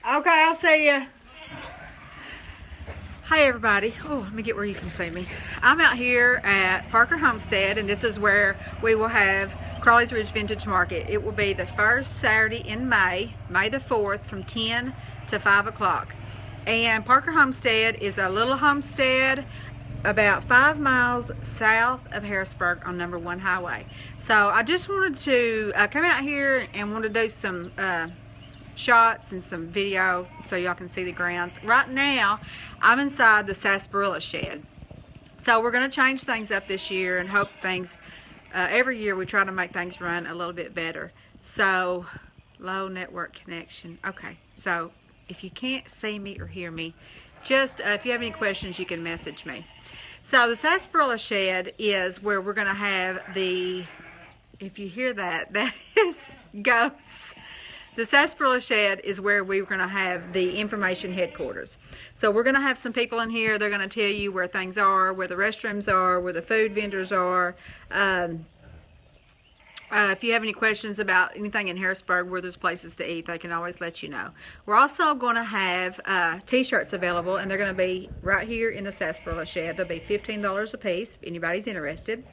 Okay, I'll see you. Hi everybody. Oh, let me get where you can see me. I'm out here at Parker Homestead, and this is where we will have Crowley's Ridge Vintage Market. It will be the first Saturday in May, May the 4th, from 10 to 5 o'clock. And Parker Homestead is a little homestead about 5 miles south of Harrisburg on number 1 highway. So I just wanted to come out here and want to do some shots and some video so y'all can see the grounds. Right now I'm inside the sarsaparilla shed, so we're going to change things up this year and hope things every year we try to make things run a little bit better. So low network connection. Okay, so if you can't see me or hear me, just if you have any questions you can message me. So the sarsaparilla shed is where we're going to have the, if you hear that, that is goats. The sarsaparilla shed is where we're going to have the information headquarters. So we're going to have some people in here. They're going to tell you where things are, where the restrooms are, where the food vendors are. If you have any questions about anything in Harrisburg where there's places to eat, they can always let you know. We're also going to have t-shirts available, and they're going to be right here in the sarsaparilla shed. They'll be $15 a piece if anybody's interested.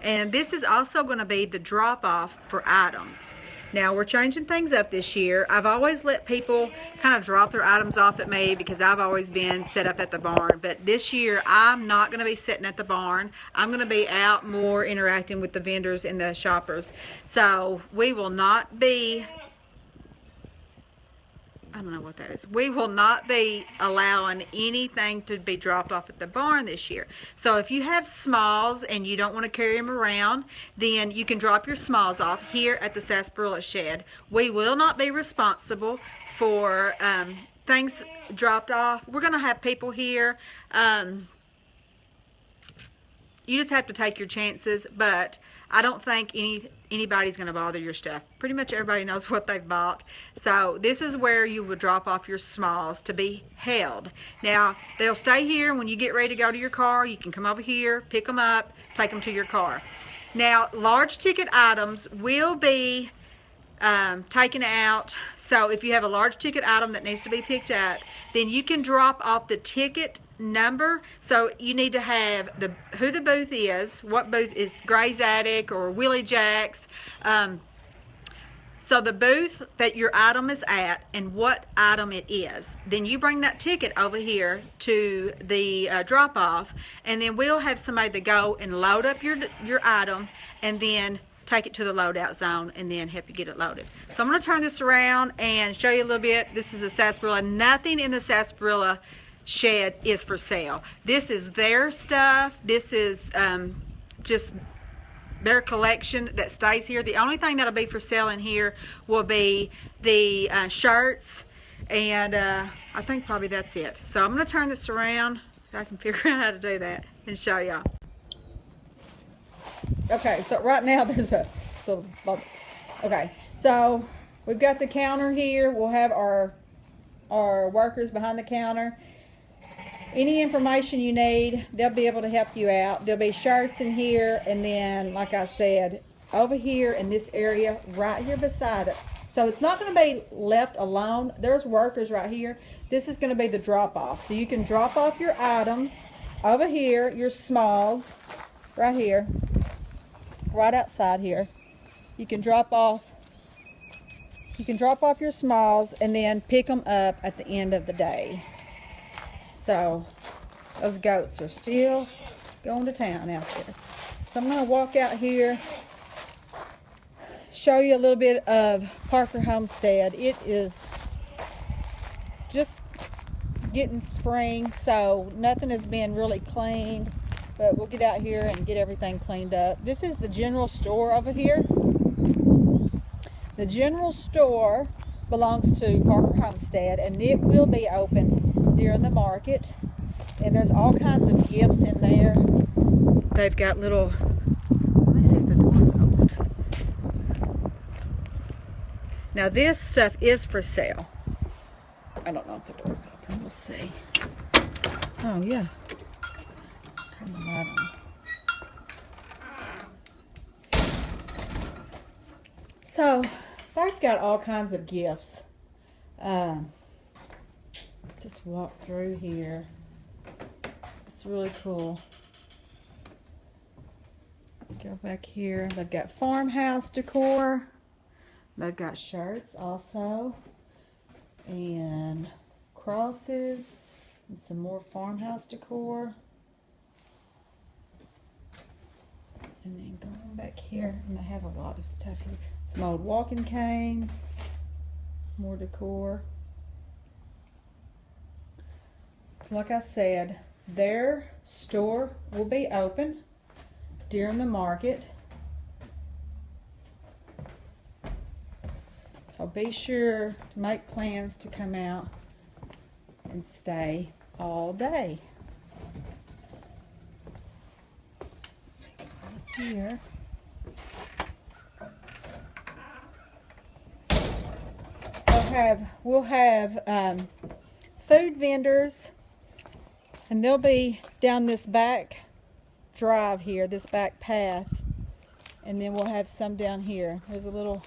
And this is also going to be the drop-off for items. Now, we're changing things up this year. I've always let people kind of drop their items off at me because I've always been set up at the barn. But this year, I'm not going to be sitting at the barn. I'm going to be out more interacting with the vendors and the shoppers. So we will not be, I don't know what that is. We will not be allowing anything to be dropped off at the barn this year. So if you have smalls and you don't want to carry them around, then you can drop your smalls off here at the sarsaparilla shed. We will not be responsible for things dropped off. We're going to have people here. You just have to take your chances, but I don't think anybody's going to bother your stuff. Pretty much everybody knows what they've bought. So this is where you would drop off your smalls to be held. Now, they'll stay here. When you get ready to go to your car, you can come over here, pick them up, take them to your car. Now, large ticket items will be taken out. So if you have a large ticket item that needs to be picked up, then you can drop off the ticket number. So you need to have who the booth is, what booth is, Gray's Attic or Willie Jack's. So the booth that your item is at and what item it is. Then you bring that ticket over here to the drop off, and then we'll have somebody to go and load up your item and then take it to the loadout zone and then help you get it loaded. So I'm going to turn this around and show you a little bit. This is a sarsaparilla. Nothing in the sarsaparilla shed is for sale. This is their stuff. This is just their collection that stays here. The only thing that'll be for sale in here will be the shirts, and I think probably that's it. So I'm going to turn this around if I can figure out how to do that and show y'all. Okay, so right now there's a little bubble. Okay, so we've got the counter here. We'll have our workers behind the counter. Any information you need, they'll be able to help you out. There'll be shirts in here, and then, like I said, over here in this area, right here beside it. So it's not going to be left alone. There's workers right here. This is going to be the drop-off. So you can drop off your items over here, your smalls, right here, right outside here. You can drop off your smalls and then pick them up at the end of the day. So those goats are still going to town out there. So I'm going to walk out here, show you a little bit of Parker Homestead. It is just getting spring, so nothing has been really cleaned, but we'll get out here and get everything cleaned up. This is the general store over here. The general store belongs to Parker Homestead, and it will be open during the market, and there's all kinds of gifts in there. They've got little, let me see if the door's open. Now this stuff is for sale. I don't know if the door's open. We'll see. Oh yeah. Turn the light on. So they've got all kinds of gifts. Just walk through here. It's really cool. Go back here. They've got farmhouse decor. They've got shirts also. And crosses. And some more farmhouse decor. And then going back here, and they have a lot of stuff here. Some old walking canes. More decor. So like I said, their store will be open during the market. So be sure to make plans to come out and stay all day. Here. We'll have food vendors, and they'll be down this back drive here, this back path, and then we'll have some down here. There's a little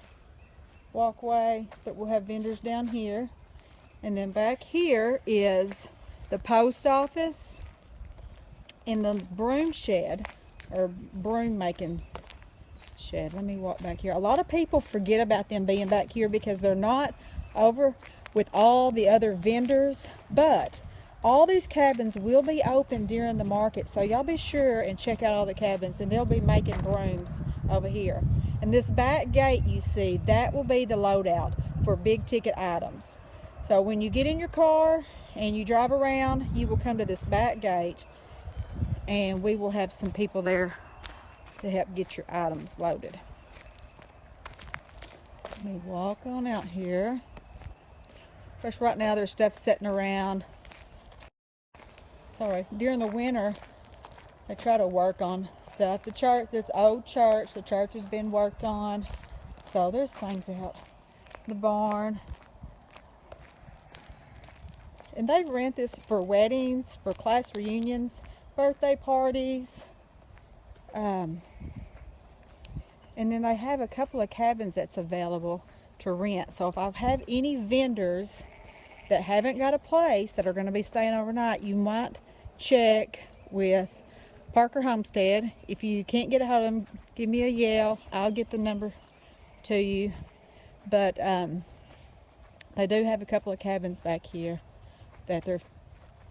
walkway, but we'll have vendors down here, and then back here is the post office and the broom shed, or broom making shed. Let me walk back here. A lot of people forget about them being back here because they're not over with all the other vendors, but all these cabins will be open during the market, so y'all be sure and check out all the cabins, and they'll be making brooms over here. And this back gate you see, that will be the loadout for big ticket items. So when you get in your car and you drive around, you will come to this back gate, and we will have some people there to help get your items loaded. Let me walk on out here. Of course, right now there's stuff sitting around. Sorry, during the winter, they try to work on stuff. The church, this old church, the church has been worked on. So there's things out. The barn. And they rent this for weddings, for class reunions, birthday parties. And then they have a couple of cabins that's available to rent. So if I have any vendors that haven't got a place that are going to be staying overnight, you might check with Parker Homestead. If you can't get a hold of them, give me a yell. I'll get the number to you. But they do have a couple of cabins back here that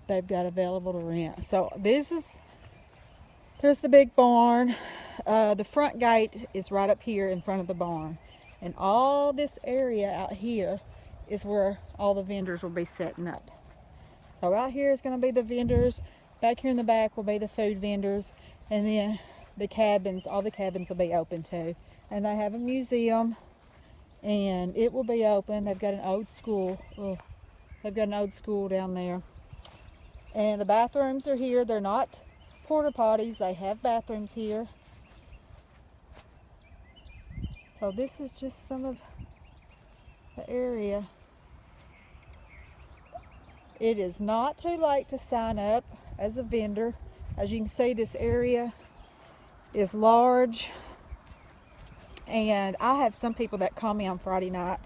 they've got available to rent. So there's the big barn. The front gate is right up here in front of the barn, and all this area out here is where all the vendors will be setting up. So out here is going to be the vendors. Back here in the back will be the food vendors, and then the cabins, all the cabins will be open too. And they have a museum, and it will be open. They've got an old school. They've got an old school down there, and the bathrooms are here. They're not porta potties. They have bathrooms here. So this is just some of the area. It is not too late to sign up as a vendor. As you can see, this area is large, and I have some people that call me on Friday night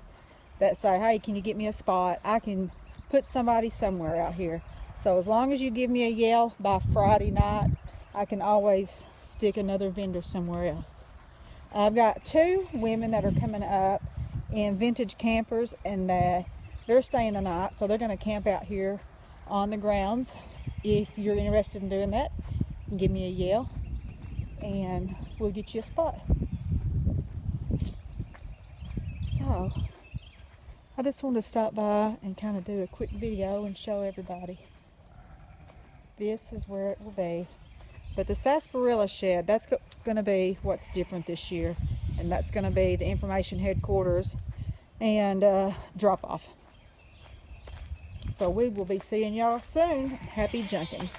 that say, hey, can you get me a spot? I can put somebody somewhere out here. So as long as you give me a yell by Friday night, I can always stick another vendor somewhere else. I've got 2 women that are coming up in vintage campers, and they're staying the night, so they're going to camp out here on the grounds. If you're interested in doing that, give me a yell and we'll get you a spot. So I just wanted to stop by and kind of do a quick video and show everybody. This is where it will be. But the sarsaparilla shed, that's going to be what's different this year. And that's going to be the information headquarters and drop off. So we will be seeing y'all soon. Happy junking.